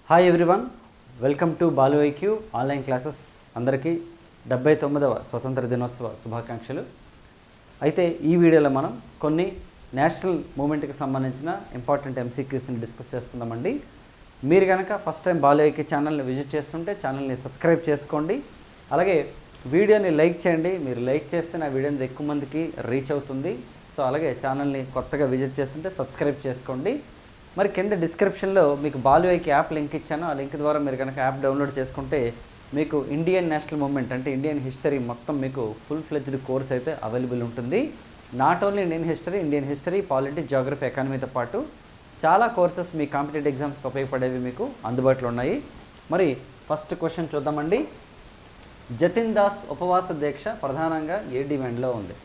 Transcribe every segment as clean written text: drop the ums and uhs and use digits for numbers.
Hi everyone, welcome to Balu IQ online classes. అందరికీ 79వ స్వతంత్ర దినోత్సవ శుభాకాంక్షలు. అయితే ఈ వీడియోలో మనం కొన్ని నేషనల్ మూమెంట్కి సంబంధించిన ఇంపార్టెంట్ ఎంసీక్యూస్ని డిస్కస్ చేసుకుందామండి. మీరు కనుక ఫస్ట్ టైం బాలు ఐక్యూ ఛానల్ని విజిట్ చేస్తుంటే ఛానల్ని సబ్స్క్రైబ్ చేసుకోండి. అలాగే వీడియోని లైక్ చేయండి. మీరు లైక్ చేస్తే నా వీడియోని ఎక్కువ మందికి రీచ్ అవుతుంది. సో అలాగే ఛానల్ని కొత్తగా విజిట్ చేస్తుంటే సబ్స్క్రైబ్ చేసుకోండి. మరి కింద డిస్క్రిప్షన్లో మీకు బాలు ఐక్యూ యాప్ లింక్ ఇచ్చాను. ఆ లింక్ ద్వారా మీరు కనుక యాప్ డౌన్లోడ్ చేసుకుంటే మీకు ఇండియన్ నేషనల్ మూమెంట్ అంటే ఇండియన్ హిస్టరీ మొత్తం మీకు ఫుల్ ఫ్లెడ్జ్డ్ కోర్స్ అయితే అవైలబుల్ ఉంటుంది. Not only Indian history, polity, geography, ఎకానమీతో పాటు చాలా కోర్సెస్ మీ కాంపిటేటివ్ ఎగ్జామ్స్కి ఉపయోగపడేవి మీకు అందుబాటులో ఉన్నాయి. మరి ఫస్ట్ క్వశ్చన్ చూద్దామండి. జతిన్ దాస్ ఉపవాస దీక్ష ప్రధానంగా ఏ డిమాండ్లో ఉంది?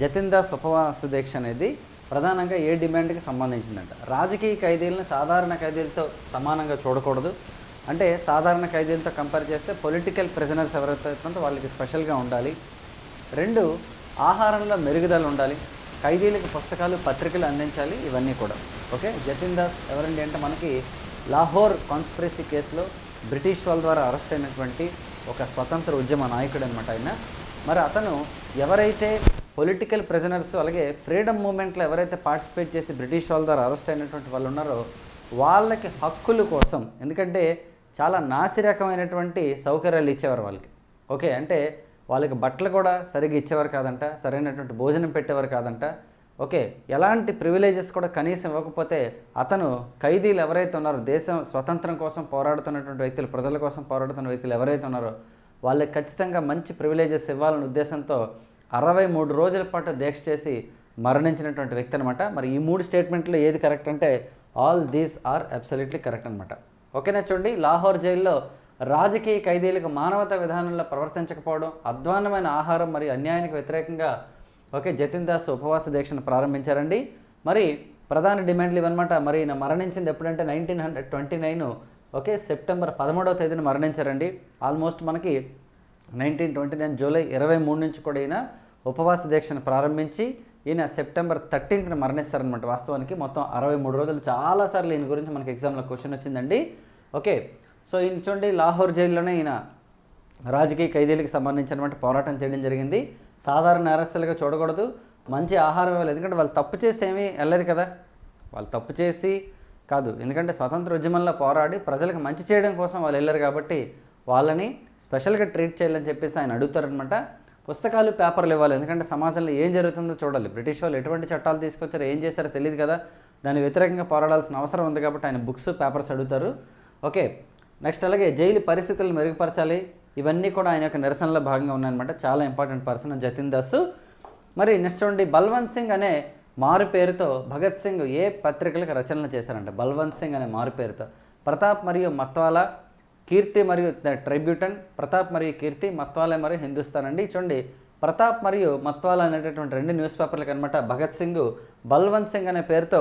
జతిన్ దాస్ ఉపవాస దీక్ష అనేది ప్రధానంగా ఏ డిమాండ్కి సంబంధించిందంట. రాజకీయ ఖైదీలను సాధారణ ఖైదీలతో సమానంగా చూడకూడదు. అంటే సాధారణ ఖైదీలతో కంపేర్ చేస్తే పొలిటికల్ ప్రిజనర్స్ ఎవరైతే ఉంటుందో వాళ్ళకి స్పెషల్గా ఉండాలి. 2, ఆహారంలో మెరుగుదల ఉండాలి. ఖైదీలకు పుస్తకాలు, పత్రికలు అందించాలి. ఇవన్నీ కూడా ఓకే. జతిన్ దాస్ ఎవరండి అంటే మనకి లాహోర్ కాన్స్పిరసీ కేసులో బ్రిటిష్ వాళ్ళ ద్వారా అరెస్ట్ అయినటువంటి ఒక స్వతంత్ర ఉద్యమ నాయకుడు అనమాట ఆయన. మరి అతను ఎవరైతే పొలిటికల్ ప్రిజనర్స్ అలాగే ఫ్రీడమ్ మూమెంట్లో ఎవరైతే పార్టిసిపేట్ చేసి బ్రిటిష్ వాళ్ళ ద్వారా అరెస్ట్ అయినటువంటి వాళ్ళు ఉన్నారో వాళ్ళకి హక్కుల కోసం, ఎందుకంటే చాలా నాసిరకమైనటువంటి సౌకర్యాలు ఇచ్చేవారు వాళ్ళకి. ఓకే, అంటే వాళ్ళకి బట్టలు కూడా సరిగ్గా ఇచ్చేవారు కాదంట, సరైనటువంటి భోజనం పెట్టేవారు కాదంట. ఓకే, ఎలాంటి ప్రివిలేజెస్ కూడా కనీసం ఇవ్వకపోతే అతను ఖైదీలు ఎవరైతే ఉన్నారో, దేశం స్వతంత్రం కోసం పోరాడుతున్నటువంటి వ్యక్తులు, ప్రజల కోసం పోరాడుతున్న వ్యక్తులు ఎవరైతే ఉన్నారో వాళ్ళకి ఖచ్చితంగా మంచి ప్రివిలేజెస్ ఇవ్వాలనే ఉద్దేశంతో 63 రోజుల పాటు దీక్ష చేసి మరణించినటువంటి వ్యక్తి అనమాట. మరి ఈ 3 స్టేట్మెంట్లో ఏది కరెక్ట్ అంటే all these are absolutely correct అనమాట. ఓకేనా? చూడండి, లాహోర్ జైల్లో రాజకీయ ఖైదీలకు మానవతా విధానంలో ప్రవర్తించకపోవడం, అధ్వాన్నమైన ఆహారం మరియు అన్యాయానికి వ్యతిరేకంగా జతిన్ దాస్ ఉపవాస దీక్షను ప్రారంభించారండి. మరి ప్రధాన డిమాండ్లు ఇవన్నమాట. మరి ఈయన మరణించింది ఎప్పుడంటే 1929 సెప్టెంబర్ 13వ తేదీన మరణించారండి. ఆల్మోస్ట్ మనకి 1929 జూలై 23 నుంచి కూడా ఈయన ఉపవాస దీక్షను ప్రారంభించి ఈయన సెప్టెంబర్ 13న మరణిస్తారనమాట. వాస్తవానికి మొత్తం 63 రోజులు. చాలాసార్లు ఈయన గురించి మనకి ఎగ్జామ్లో క్వశ్చన్ వచ్చిందండి. ఓకే, సో ఈయన చూడండి లాహోర్ జైల్లోనే ఈయన రాజకీయ ఖైదీలకు సంబంధించినటువంటి పోరాటం చేయడం జరిగింది. సాధారణ నేరస్తులుగా చూడకూడదు, మంచి ఆహారం ఇవ్వాలి. ఎందుకంటే వాళ్ళు తప్పు చేసి ఏమీ వెళ్ళలేదు కదా, వాళ్ళు తప్పు చేసి కాదు, ఎందుకంటే స్వతంత్ర ఉద్యమంలో పోరాడి ప్రజలకు మంచి చేయడం కోసం వాళ్ళు వెళ్ళారు కాబట్టి వాళ్ళని స్పెషల్గా ట్రీట్ చేయాలని చెప్పేసి ఆయన అడుగుతారనమాట. పుస్తకాలు, పేపర్లు ఇవ్వాలి, ఎందుకంటే సమాజంలో ఏం జరుగుతుందో చూడాలి. బ్రిటిష్ వాళ్ళు ఎటువంటి చట్టాలు తీసుకొచ్చారో, ఏం చేశారో తెలియదు కదా, దాని వ్యతిరేకంగా పోరాడాల్సిన అవసరం ఉంది కాబట్టి ఆయన బుక్స్, పేపర్స్ అడుగుతారు. ఓకే, నెక్స్ట్ అలాగే జైలు పరిస్థితులను మెరుగుపరచాలి. ఇవన్నీ కూడా ఆయన యొక్క నిరసనలో భాగంగా ఉన్నాయన్నమాట. చాలా ఇంపార్టెంట్ పర్సన్ జతిన్ దాస్. మరి నెక్స్ట్ చూడండి, బల్వంత్ సింగ్ అనే మారు పేరుతో భగత్ సింగ్ ఏ పత్రికలకు రచనలు చేశారంట? బల్వంత్ సింగ్ అనే మారు పేరుతో ప్రతాప్ మరియు మత్వాలా, కీర్తి మరియు ట్రైబ్యూటన్, ప్రతాప్ మరియు కీర్తి, మత్వాలా మరియు హిందుస్థాన్ అండి. చూడండి, ప్రతాప్ మరియు మత్వాలా అనేటటువంటి 2 న్యూస్ పేపర్లకు అనమాట భగత్ సింగ్ బల్వంత్ సింగ్ అనే పేరుతో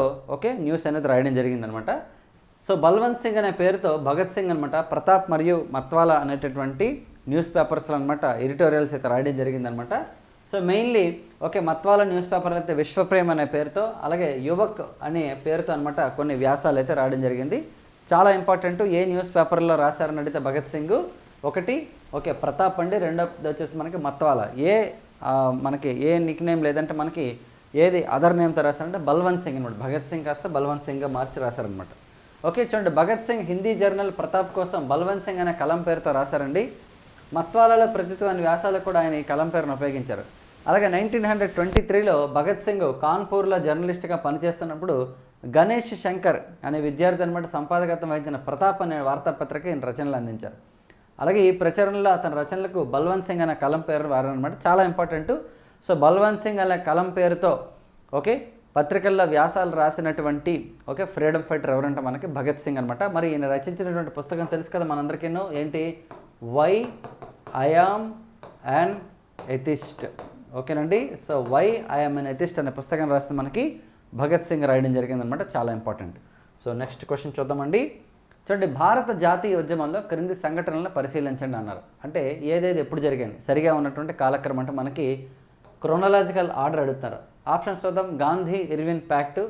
న్యూస్ అనేది రాయడం జరిగిందనమాట. సో బల్వంత్ సింగ్ అనే పేరుతో భగత్ సింగ్ అనమాట ప్రతాప్ మరియు మత్వాలా అనేటటువంటి న్యూస్ పేపర్స్లో అనమాట ఎడిటోరియల్స్ అయితే రాయడం జరిగిందనమాట. సో మెయిన్లీ మత్వాలా న్యూస్ పేపర్లు అయితే విశ్వప్రేమ్ అనే పేరుతో, అలాగే యువక్ అనే పేరుతో అనమాట కొన్ని వ్యాసాలు అయితే రాయడం జరిగింది. చాలా ఇంపార్టెంట్. ఏ న్యూస్ పేపర్లో రాశారని అడిగితే భగత్ సింగ్ ఒకటి ప్రతాప్ అండి, రెండోది వచ్చేసి మనకి మత్వాలా. మనకి ఏ నిక్ నేమ్ లేదంటే మనకి ఏది అదర్ నేమ్తో రాశారంటే బల్వంత్ సింగ్ అనమాట. భగత్ సింగ్ కాస్త బల్వంత్ సింగ్గా మార్చి రాశారనమాట. ఓకే, చూడండి, భగత్ సింగ్ హిందీ జర్నల్ ప్రతాప్ కోసం బల్వంత్ సింగ్ అనే కలం పేరుతో రాశారండి. మత్వాలాలో ప్రచురితమైన వ్యాసాలకు కూడా ఆయన ఈ కలం పేరును ఉపయోగించారు. అలాగే 1923లో భగత్ సింగ్ కాన్పూర్లో జర్నలిస్ట్గా పనిచేస్తున్నప్పుడు గణేష్ శంకర్ అనే విద్యార్థి అనమాట సంపాదకత్వం వహించిన ప్రతాప్ అనే వార్తాపత్రిక ఈయన రచనలు అందించారు. అలాగే ఈ ప్రచురణలో అతని రచనలకు బల్వంత్ సింగ్ అనే కలం పేరు వారనమాట. చాలా ఇంపార్టెంట్. సో బల్వంత్ సింగ్ అనే కలం పేరుతో పత్రికల్లో వ్యాసాలు రాసినటువంటి ఫ్రీడమ్ ఫైటర్ ఎవరంటే మనకి భగత్ సింగ్ అనమాట. మరి ఈయన రచించినటువంటి పుస్తకం తెలుసు కదా మనందరికీ, ఏంటి? Why I am an atheist. ఓకేనండి, so why I am an atheist అనే పుస్తకం రాస్తే మనకి భగత్ సింగ్ రాయడం జరిగిందనమాట. చాలా ఇంపార్టెంట్. సో నెక్స్ట్ క్వశ్చన్ చూద్దామండి. చూడండి, భారత జాతీయ ఉద్యమంలో క్రింది సంఘటనలను పరిశీలించండి అన్నారు. అంటే ఏదేది ఎప్పుడు జరిగింది, సరిగా ఉన్నటువంటి కాలక్రమం అంటే మనకి క్రోనలాజికల్ ఆర్డర్ అడుగుతారు. ఆప్షన్స్ చూద్దాం. గాంధీ ఇర్విన్ ప్యాక్టు,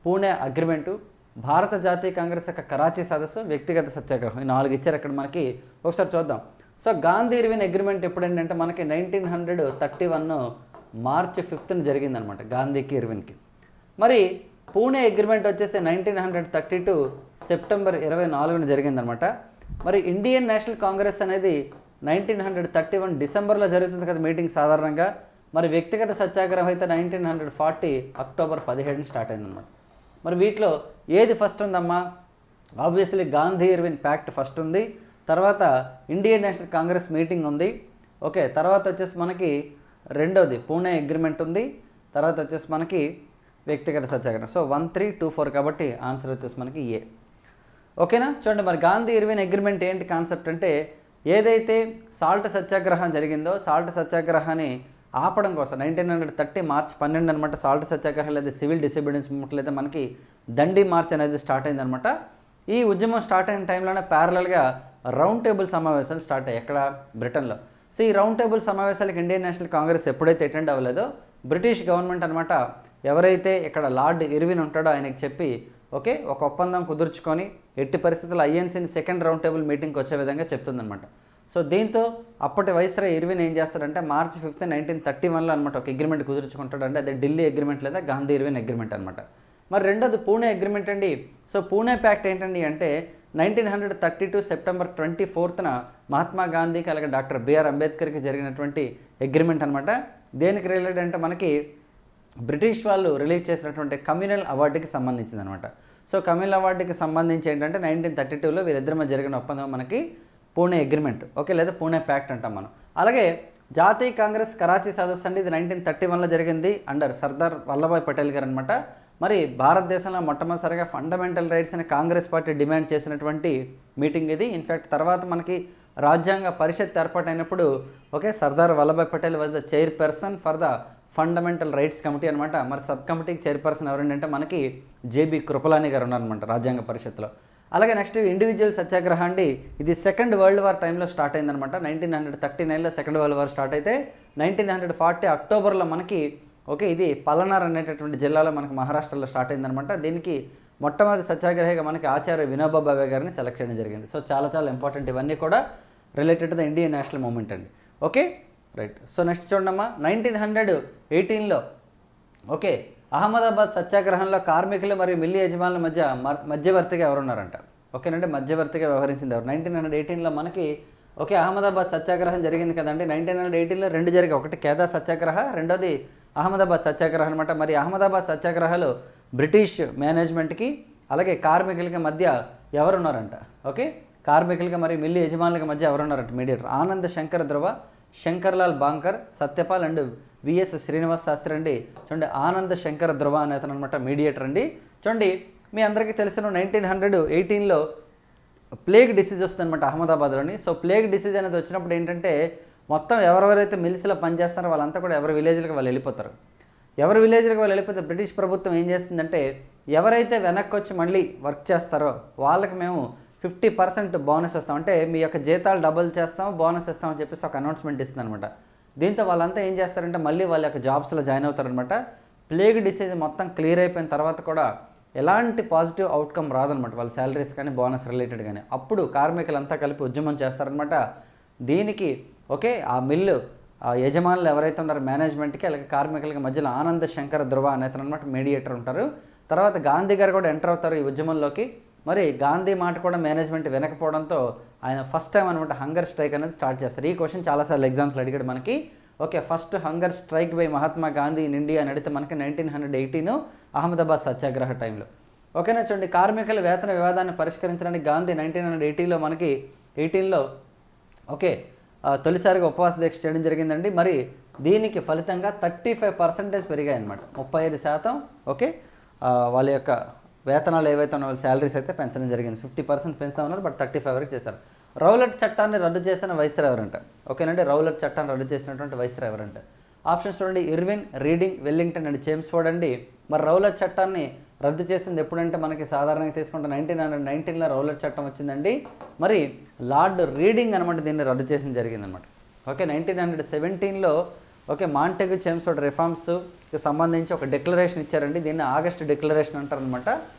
పూణే అగ్రిమెంటు, భారత జాతీయ కాంగ్రెస్ యొక్క కరాచీ సదస్సు, వ్యక్తిగత సత్యాగ్రహం, ఈ 4 ఇచ్చారు ఇక్కడ మనకి. ఒకసారి చూద్దాం. సో గాంధీ ఇర్విన్ అగ్రిమెంట్ ఎప్పుడేంటంటే మనకి 1931 మార్చి 5న జరిగిందనమాట, గాంధీకి ఇర్విన్కి. మరి పూణే అగ్రిమెంట్ వచ్చేసి 1932 సెప్టెంబర్ 24న జరిగిందనమాట. మరి ఇండియన్ నేషనల్ కాంగ్రెస్ అనేది 1931 డిసెంబర్లో జరుగుతుంది కదా మీటింగ్ సాధారణంగా. మరి వ్యక్తిగత సత్యాగ్రహం అయితే 1940 అక్టోబర్ 17న స్టార్ట్ అయిందనమాట. మరి వీటిలో ఏది ఫస్ట్ ఉందమ్మా? Obviously Gandhi Irwin pact first ఉంది, తర్వాత ఇండియన్ నేషనల్ కాంగ్రెస్ మీటింగ్ ఉంది, ఓకే. తర్వాత వచ్చేసి మనకి రెండోది పూణే అగ్రిమెంట్ ఉంది, తర్వాత వచ్చేసి మనకి వ్యక్తిగత సత్యాగ్రహం. సో 1, 3, 2, 4 కాబట్టి ఆన్సర్ వచ్చేసి మనకి ఏ. ఓకేనా? చూడండి, మరి గాంధీ ఇర్విన్ అగ్రిమెంట్ ఏంటి కాన్సెప్ట్ అంటే, ఏదైతే సాల్ట్ సత్యాగ్రహం జరిగిందో సాల్ట్ సత్యాగ్రహాన్ని ఆపడం కోసం 1930 మార్చ్ 12 అనమాట సాల్ట్ సత్యాగ్రహం లేదా సివిల్ డిసోబీడియన్స్ మూవ్మెంట్ లేదా మనకి దండి మార్చ్ అనేది స్టార్ట్ అయిందనమాట. ఈ ఉద్యమం స్టార్ట్ అయిన టైంలోనే ప్యారలల్గా రౌండ్ టేబుల్ సమావేశాలు స్టార్ట్ అయ్యాయి ఎక్కడ? బ్రిటన్లో. సో ఈ రౌండ్ టేబుల్ సమావేశాలకు ఇండియన్ నేషనల్ కాంగ్రెస్ ఎప్పుడైతే అటెండ్ అవ్వలేదో బ్రిటిష్ గవర్నమెంట్ అనమాట ఎవరైతే ఇక్కడ లార్డ్ ఇర్విన్ ఉంటాడో ఆయనకి చెప్పి ఓకే ఒక ఒప్పందం కుదుర్చుకొని ఎట్టి పరిస్థితుల్లో ఐఎన్సీని సెకండ్ రౌండ్ టేబుల్ మీటింగ్కి వచ్చే విధంగా చెప్తుందనమాట. సో దీంతో అప్పటి వైస్రాయ్ ఇర్విన్ ఏం చేస్తాడంటే మార్చి 5, 1931లో అనమాట ఒక అగ్రిమెంట్ కుదుర్చుకుంటాడు. అంటే అదే ఢిల్లీ అగ్రిమెంట్ లేదా గాంధీ ఇర్విన్ అగ్రిమెంట్ అనమాట. మరి రెండోది పూణే అగ్రిమెంట్ అండి. సో పూణే ప్యాక్ట్ ఏంటండి అంటే 1932 సెప్టెంబర్ 24న మహాత్మా గాంధీకి అలాగే డాక్టర్ బిఆర్ అంబేద్కర్కి జరిగినటువంటి అగ్రిమెంట్ అనమాట. దేనికి రిలేటెడ్ అంటే మనకి బ్రిటిష్ వాళ్ళు రిలీజ్ చేసినటువంటి కమ్యూనల్ అవార్డుకి సంబంధించింది అనమాట. సో కమ్యూనల్ అవార్డుకి సంబంధించి ఏంటంటే 1932లో వీరిద్దరి మధ్య జరిగిన ఒప్పందం మనకి పూణే అగ్రిమెంట్, ఓకే, లేదా పూణే ప్యాక్ట్ అంటాం మనం. అలాగే జాతీయ కాంగ్రెస్ కరాచీ సదస్సు అండి, ఇది 1931లో జరిగింది అండర్ సర్దార్ వల్లభాయ్ పటేల్ గారు అనమాట. మరి భారతదేశంలో మొట్టమొదటిసారిగా ఫండమెంటల్ రైట్స్ అని కాంగ్రెస్ పార్టీ డిమాండ్ చేసినటువంటి మీటింగ్ ఇది. ఇన్ఫ్యాక్ట్ తర్వాత మనకి రాజ్యాంగ పరిషత్ ఏర్పాటైనప్పుడు okay Sardar Vallabhbhai Patel was the chairperson for the fundamental rights committee అనమాట. మరి సబ్ కమిటీకి చైర్పర్సన్ ఎవరంటే మనకి జేబీ కృపలాని గారు ఉన్నారనమాట రాజ్యాంగ పరిషత్లో. అలాగే నెక్స్ట్ ఇండివిజువల్ సత్యాగ్రహం అండి, ఇది సెకండ్ వరల్డ్ వార్ టైంలో స్టార్ట్ అయిందనమాట. 1939లో సెకండ్ వరల్డ్ వార్ స్టార్ట్ అయితే 1940 అక్టోబర్లో మనకి ఓకే ఇది పలనార్ అనేటటువంటి జిల్లాలో మనకి మహారాష్ట్రలో స్టార్ట్ అయిందనమాట. దీనికి మొట్టమొదటి సత్యాగ్రహిగా మనకి ఆచార్య వినోబా భావే గారిని సెలెక్ట్ చేయడం జరిగింది. సో చాలా ఇంపార్టెంట్ ఇవన్నీ కూడా related to the Indian national movement అండి. Okay right. సో నెక్స్ట్ చూడమ్మా 1918లో ఓకే అహ్మదాబాద్ సత్యాగ్రహంలో కార్మికులు మరియు మిల్లి యజమానుల మధ్యవర్తిగా ఎవరున్నారంట? ఓకేనంటే మధ్యవర్తిగా వ్యవహరించింది ఎవరు? 1918లో మనకి ఓకే అహ్మదాబాద్ సత్యాగ్రహం జరిగింది కదండి. 1918లో రెండు జరిగాయి, ఒకటి కేదా సత్యాగ్రహ, రెండోది అహ్మదాబాద్ సత్యాగ్రహం అనమాట. మరి అహ్మదాబాద్ సత్యాగ్రహాలు బ్రిటిష్ మేనేజ్మెంట్కి అలాగే కార్మికులకి మధ్య ఎవరున్నారంట? ఓకే కార్మికులకి మరియు మిల్లి యజమానులకి మధ్య ఎవరున్నారంట? Mediator Anand Shankar Dhruva, Shankarlal Banker, Satyapal and VS Srinivas Shastri అండి. చూడండి ఆనంద్ శంకర్ ధ్రువ అనే అతను అనమాట మీడియేటర్ అండి. చూడండి మీ అందరికీ తెలిసిన 1918లో ప్లేగ్ డిసీజ్ వస్తుందన్నమాట అహ్మదాబాద్లోని. సో ప్లేగ్ డిసీజ్ అనేది వచ్చినప్పుడు ఏంటంటే మొత్తం ఎవరెవరైతే మిల్స్లో పనిచేస్తున్నారో వాళ్ళంతా కూడా ఎవరి విలేజ్లకు వాళ్ళు వెళ్ళిపోతారు. ఎవరి విలేజ్లకు వాళ్ళు వెళ్ళిపోతే బ్రిటిష్ ప్రభుత్వం ఏం చేస్తుందంటే ఎవరైతే వెనక్కి వచ్చి మళ్ళీ వర్క్ చేస్తారో వాళ్ళకి మేము 50% బోనస్ ఇస్తాం, అంటే మీ యొక్క జీతాలు డబుల్ చేస్తాం, బోనస్ ఇస్తామని చెప్పేసి ఒక అనౌన్స్మెంట్ ఇస్తుంది అనమాట. దీంతో వాళ్ళంతా ఏం చేస్తారంటే మళ్ళీ వాళ్ళ యొక్క జాబ్స్లో జాయిన్ అవుతారనమాట. ప్లేగ్ డిసీజ్ మొత్తం క్లియర్ అయిపోయిన తర్వాత కూడా ఎలాంటి పాజిటివ్ అవుట్కమ్ రాదనమాట వాళ్ళ శాలరీస్ కానీ బోనస్ రిలేటెడ్ కానీ. అప్పుడు కార్మికులంతా కలిపి ఉద్యమం చేస్తారనమాట. దీనికి ఓకే ఆ మిల్లు యజమానులు ఎవరైతే ఉన్నారో మేనేజ్మెంట్కి అలాగే కార్మికులకి మధ్యలో ఆనంద్ శంకర్ ధ్రువ అనేతను అనమాట మీడియేటర్ ఉంటారు. తర్వాత గాంధీ గారు కూడా ఎంటర్ అవుతారు ఈ ఉద్యమంలోకి. మరి గాంధీ మాట కూడా మేనేజ్మెంట్ వినకపోవడంతో ఆయన ఫస్ట్ టైం అనమాట హంగర్ స్ట్రైక్ అనేది స్టార్ట్ చేస్తారు. ఈ క్వశ్చన్ చాలాసార్లు ఎగ్జామ్స్లో అడిగాడు మనకి. Okay first hunger strike by Mahatma Gandhi in India అని అడిగితే మనకి 1918 అహ్మదాబాద్ సత్యాగ్రహ టైంలో. ఓకేనా చూడండి కార్మికుల వేతన వివాదాన్ని పరిష్కరించడానికి గాంధీ 1918లో మనకి 18లో ఓకే తొలిసారిగా ఉపవాస దీక్ష చేయడం జరిగిందండి. మరి దీనికి ఫలితంగా 35% పెరిగాయి అనమాట, 35% ఓకే వాళ్ళ యొక్క వేతనాలు ఏవైతే ఉన్నాయో వాళ్ళ శాలరీస్ అయితే పెంచడం జరిగింది. 50% పెంచుతా ఉన్నారు, బట్ 35 వరకు చేస్తారు. రౌలట్ చట్టాన్ని రద్దు చేసిన వైస్రాయ్ ఎవరంట? ఓకేనండి రౌలట్ చట్టాన్ని రద్దు చేసినటువంటి వైస్రాయ్ ఎవరంట? ఆప్షన్స్ చూడండి ఇర్విన్, రీడింగ్, వెల్లింగ్టన్ అండ్ చేమ్స్ఫోర్డ్ అండి. మరి రౌలట్ చట్టాన్ని రద్దు చేసింది ఎప్పుడంటే మనకి సాధారణంగా తీసుకుంటే 1919లో రౌలట్ చట్టం వచ్చిందండి. మరి లార్డ్ రీడింగ్ అనమాట దీన్ని రద్దు చేసిన జరిగిందనమాట. ఓకే 1917లో ఓకే మాంటెగ్ చేమ్స్ఫోర్డ్ రిఫార్మ్స్కి సంబంధించి ఒక డిక్లరేషన్ ఇచ్చారండి. దీన్ని ఆగస్ట్ డిక్లరేషన్ అంటారనమాట.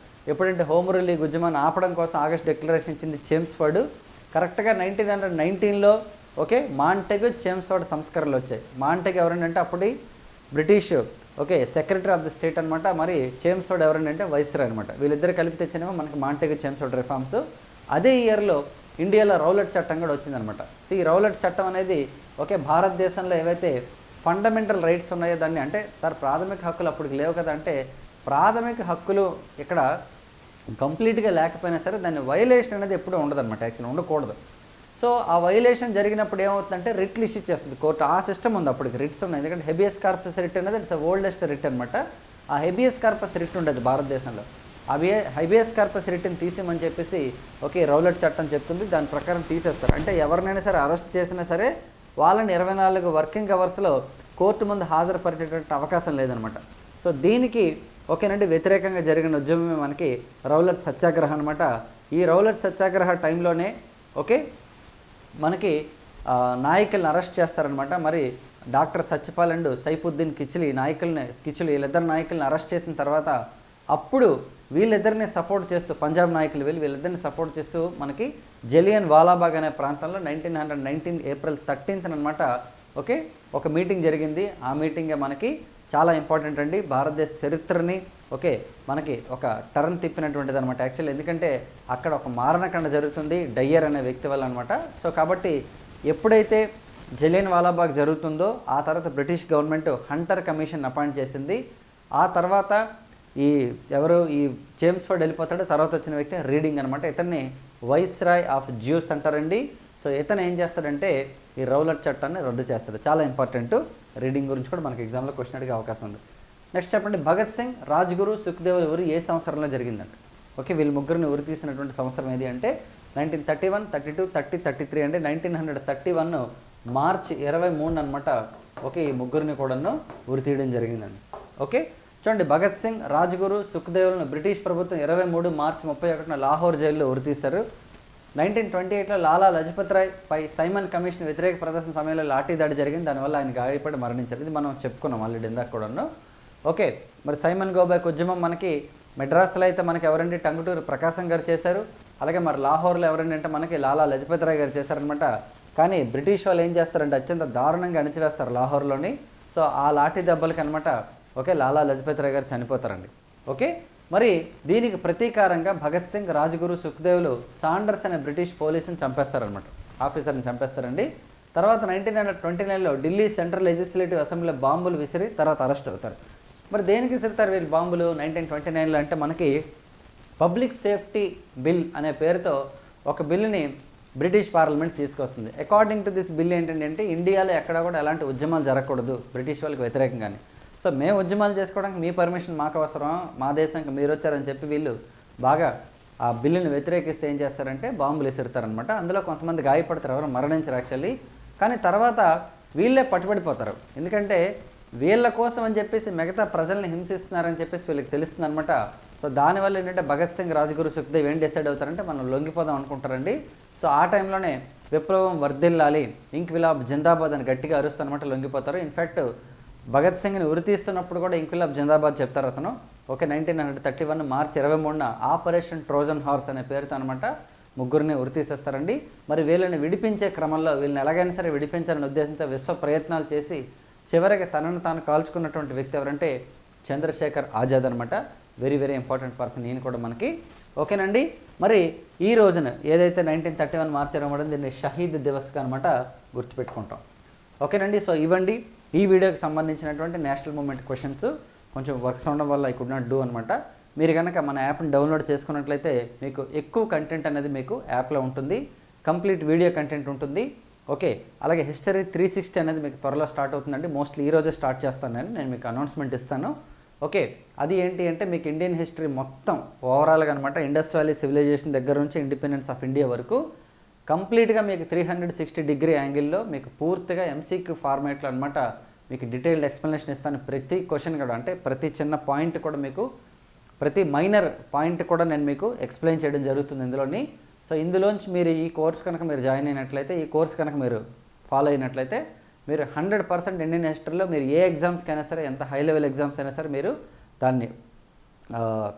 ఎప్పుడంటే హోమ్ రూల్ లీగ్ ఉద్యమాన్ని ఆపడం కోసం ఆగస్ట్ డిక్లరేషన్ ఇచ్చింది చేమ్స్ఫర్డ్. కరెక్ట్గా 1919లో ఓకే మాంటెగ్ చేమ్స్ఫర్డ్ సంస్కరణలు వచ్చాయి. మాంటెగ్ ఎవరంటే అప్పుడు British okay secretary of the state అనమాట. మరి చేమ్స్ఫర్డ్ ఎవరంటే వైస్రాయ్ అనమాట. వీళ్ళిద్దరు కలిపి తెచ్చినవి మనకి మాంటెగ్ చేమ్స్ఫర్డ్ రిఫార్మ్స్. అదే ఇయర్లో ఇండియాలో రౌలట్ చట్టం కూడా వచ్చిందనమాట. సో ఈ రౌలట్ చట్టం అనేది ఓకే భారతదేశంలో ఏవైతే ఫండమెంటల్ రైట్స్ ఉన్నాయో దాన్ని అంటే సార్ ప్రాథమిక హక్కులు అప్పటికి లేవు కదా అంటే ప్రాథమిక హక్కులు ఇక్కడ కంప్లీట్గా లేకపోయినా సరే దాన్ని వైలేషన్ అనేది ఎప్పుడూ ఉండదన్నమాట, యాక్చువల్ ఉండకూడదు. సో ఆ వైలేషన్ జరిగినప్పుడు ఏమవుతుందంటే రిట్లు ఇష్యూ చేస్తుంది కోర్టు. ఆ సిస్టమ్ ఉంది అప్పటికి, రిట్స్ ఉన్నాయి. ఎందుకంటే హెబియస్ కార్పస్ రిట్ అనేది ఇట్స్ ఓల్డెస్ట్ రిట్ అనమాట. ఆ హెబియస్ కార్పస్ రిట్ ఉండేది భారతదేశంలో. హెబియస్ కార్పస్ రిట్ని తీసేమని చెప్పేసి ఓకే రౌలట్ చట్టం చెప్తుంది. దాని ప్రకారం తీసేస్తారు. అంటే ఎవరినైనా సరే అరెస్ట్ చేసినా సరే వాళ్ళని 24 వర్కింగ్ అవర్స్లో కోర్టు ముందు హాజరుపరిచేటువంటి అవకాశం లేదనమాట. సో దీనికి ఓకేనండి వ్యతిరేకంగా జరిగిన ఉద్యమమే మనకి రౌలట్ సత్యాగ్రహం అనమాట. ఈ రౌలట్ సత్యాగ్రహ టైంలోనే ఓకే మనకి నాయకుల్ని అరెస్ట్ చేస్తారనమాట. మరి డాక్టర్ సత్యపాల్ అండ్ సైఫుద్దీన్ కిచిలి వీళ్ళిద్దరు నాయకుల్ని అరెస్ట్ చేసిన తర్వాత అప్పుడు వీళ్ళిద్దరిని సపోర్ట్ చేస్తూ పంజాబ్ నాయకులు వీళ్ళిద్దరిని సపోర్ట్ చేస్తూ మనకి జలియన్ వాలాబాగ్ అనే ప్రాంతంలో 1919 ఏప్రిల్ 13th అనమాట ఓకే ఒక మీటింగ్ జరిగింది. ఆ మీటింగే మనకి చాలా ఇంపార్టెంట్ అండి, భారతదేశ చరిత్రని ఓకే మనకి ఒక టర్న్ తిప్పినటువంటిది అనమాట. యాక్చువల్ ఎందుకంటే అక్కడ ఒక మారణకాండ జరుగుతుంది డయ్యర్ అనే వ్యక్తి వల్ల అనమాట. సో కాబట్టి ఎప్పుడైతే జలియన్ వాలాబాగ్ జరుగుతుందో ఆ తర్వాత British government Hunter commission appoint చేసింది. ఆ తర్వాత ఈ చేమ్స్ఫర్డ్ వెళ్ళిపోతాడు. తర్వాత వచ్చిన వ్యక్తి రీడింగ్ అనమాట. ఇతన్ని వైస్రాయ్ ఆఫ్ జ్యూస్ అంటారండి. సో ఇతను ఏం చేస్తాడంటే ఈ రౌలట్ చట్టాన్ని రద్దు చేస్తాడు. చాలా ఇంపార్టెంట్, రీడింగ్ గురించి కూడా మనకి ఎగ్జామ్లో క్వశ్చన్ అడిగే అవకాశం ఉంది. నెక్స్ట్ చెప్పండి, భగత్ సింగ్, రాజ్గురు, సుఖ్దేవ్ ఊరు ఏ సంవత్సరంలో జరిగిందంట? ఓకే వీళ్ళు ముగ్గురిని ఉరి తీసినటువంటి సంవత్సరం ఏది అంటే 1931, 32, 30, 33 అంటే 1931 మార్చి 23 అనమాట. ఓకే ఈ ముగ్గురిని కూడాను ఉరి తీయడం జరిగిందండి. ఓకే చూడండి, భగత్ సింగ్, రాజ్గురు, సుఖ్దేవ్లను బ్రిటిష్ ప్రభుత్వం 23 మార్చి 31 లాహోర్ జైల్లో ఉరి తీశారు. 1928లో లాలా లజపత్ రాయ్ పై సైమన్ కమిషన్ వ్యతిరేక ప్రదర్శన సమయంలో లాఠీ దాడి జరిగింది. దానివల్ల ఆయన గాయపడి మరణించారు. ఇది మనం చెప్పుకున్నాం ఆల్రెడీ ఇందాక కూడాను. ఓకే మరి సైమన్ గోబాక్ ఉద్యమం మనకి మెడ్రాస్లో అయితే మనకి ఎవరండి టంగుటూరు ప్రకాశం గారు చేశారు. అలాగే మరి లాహోర్లో ఎవరండి అంటే మనకి లాలా లజపత్ రాయ్ గారు చేశారనమాట. కానీ బ్రిటిష్ వాళ్ళు ఏం చేస్తారంటే అత్యంత దారుణంగా అణిచివేస్తారు లాహోర్లోని. సో ఆ లాఠీ దెబ్బలకి అనమాట ఓకే లాలా లజపత్ రాయ్ గారు చనిపోతారండి. ఓకే మరి దీనికి ప్రతీకారంగా భగత్ సింగ్, రాజ్గురు, సుఖ్దేవ్లు సాండర్స్ అనే బ్రిటిష్ పోలీసుని చంపేస్తారనమాట, ఆఫీసర్ని చంపేస్తారండి. తర్వాత 1929లో ఢిల్లీ సెంట్రల్ లెజిస్లేటివ్ అసెంబ్లీలో బాంబులు విసిరి తర్వాత అరెస్ట్ అవుతారు. మరి దేనికి విసిరుతారు వీళ్ళు బాంబులు 1929లో అంటే మనకి పబ్లిక్ సేఫ్టీ బిల్ అనే పేరుతో ఒక బిల్లుని బ్రిటిష్ పార్లమెంట్ తీసుకొస్తుంది. అకార్డింగ్ టు దిస్ బిల్ ఏంటంటే ఇండియాలో ఎక్కడ కూడా ఎలాంటి ఉద్యమాలు జరగకూడదు బ్రిటిష్ వాళ్ళకి వ్యతిరేకంగానే. సో మేము ఉద్యమాలు చేసుకోవడానికి మీ పర్మిషన్ మాకు అవసరం, మా దేశానికి మీరు వచ్చారని చెప్పి వీళ్ళు బాగా ఆ బిల్లుని వ్యతిరేకిస్తే ఏం చేస్తారంటే బాంబులు విసురుతారనమాట. అందులో కొంతమంది గాయపడతారు, ఎవరు మరణించరు యాక్చువల్లీ. కానీ తర్వాత వీళ్ళే పట్టుబడిపోతారు. ఎందుకంటే వీళ్ళ కోసం అని చెప్పేసి మిగతా ప్రజల్ని హింసిస్తున్నారని చెప్పేసి వీళ్ళకి తెలుస్తుంది అనమాట. సో దానివల్ల ఏంటంటే భగత్ సింగ్, రాజ్గురు, సుఖ్దేవ్ ఏం డిసైడ్ అవుతారంటే మనం లొంగిపోదాం అనుకుంటారండి. సో ఆ టైంలోనే విప్లవం వర్ధిల్లాలి, ఇంక్విలాబ్ జిందాబాద్ అని గట్టిగా అరుస్తారనమాట, లొంగిపోతారు. ఇన్ఫ్యాక్ట్ భగత్ సింగ్ని ఉరి తీస్తున్నప్పుడు కూడా ఇంక్విలాబ్ జిందాబాద్ చెప్తారు అతను. ఓకే 1931 మార్చి 23 ఆపరేషన్ ట్రోజన్ హార్స్ అనే పేరుతో అనమాట ముగ్గురిని ఉరి తీసేస్తారండి. మరి వీళ్ళని విడిపించే క్రమంలో వీళ్ళని ఎలాగైనా సరే విడిపించాలనే ఉద్దేశంతో విశ్వ ప్రయత్నాలు చేసి చివరికి తనను తాను కాల్చుకున్నటువంటి వ్యక్తి ఎవరంటే చంద్రశేఖర్ ఆజాద్ అనమాట. వెరీ వెరీ ఇంపార్టెంట్ పర్సన్ ఈయన కూడా మనకి. ఓకేనండి మరి ఈ రోజున ఏదైతే 1931 మార్చి 23 దీన్ని షహీద్ దివస్గా అనమాట గుర్తుపెట్టుకుంటాం. ఓకేనండి సో ఇవ్వండి ఈ వీడియోకి సంబంధించినటువంటి నేషనల్ మూమెంట్ క్వశ్చన్స్. కొంచెం వర్క్స్ ఉండడం వల్ల ఐ కుడ్ నాట్ డూ అనమాట. మీరు కనుక మన యాప్ని డౌన్లోడ్ చేసుకున్నట్లయితే మీకు ఎక్కువ కంటెంట్ అనేది మీకు యాప్లో ఉంటుంది, కంప్లీట్ వీడియో కంటెంట్ ఉంటుంది. ఓకే అలాగే హిస్టరీ 360 అనేది మీకు త్వరలో స్టార్ట్ అవుతుందండి. మోస్ట్లీ ఈరోజే స్టార్ట్ చేస్తాను నేను మీకు అనౌన్స్మెంట్ ఇస్తాను. ఓకే అది ఏంటి అంటే మీకు ఇండియన్ హిస్టరీ మొత్తం ఓవరాల్గా అనమాట ఇండస్ వ్యాలీ సివిలైజేషన్ దగ్గర నుంచి ఇండిపెండెన్స్ ఆఫ్ ఇండియా వరకు కంప్లీట్గా మీకు 360 డిగ్రీ యాంగిల్లో మీకు పూర్తిగా ఎంసీక్యూ ఫార్మేట్లో అనమాట మీకు డీటెయిల్డ్ ఎక్స్ప్లెనేషన్ ఇస్తాను. ప్రతి క్వశ్చన్ కూడా అంటే ప్రతి చిన్న పాయింట్ కూడా మీకు ప్రతి మైనర్ పాయింట్ కూడా నేను మీకు ఎక్స్ప్లెయిన్ చేయడం జరుగుతుంది ఇందులోని. సో ఇందులోంచి మీరు ఈ కోర్స్ కనుక మీరు జాయిన్ అయినట్లయితే, ఈ కోర్స్ కనుక మీరు ఫాలో అయినట్లయితే మీరు 100% ఇండియన్ హిస్టరీలో మీరు ఏ ఎగ్జామ్స్కి అయినా సరే, ఎంత హై లెవెల్ ఎగ్జామ్స్ అయినా సరే మీరు దాన్ని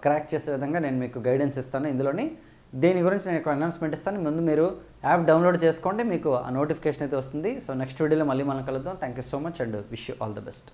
క్రాక్ చేసే విధంగా నేను మీకు గైడెన్స్ ఇస్తాను. ఇందులోని దేని గురించి నేను ఒక అనౌన్స్మెంట్ ఇస్తాను. ముందు మీరు యాప్ డౌన్లోడ్ చేసుకోండి, మీకు ఆ నోటిఫికేషన్ అయితే వస్తుంది. సో నెక్స్ట్ వీడియోలో మళ్ళీ మనం కలుద్దాం. Thank you so much and wish you all the best.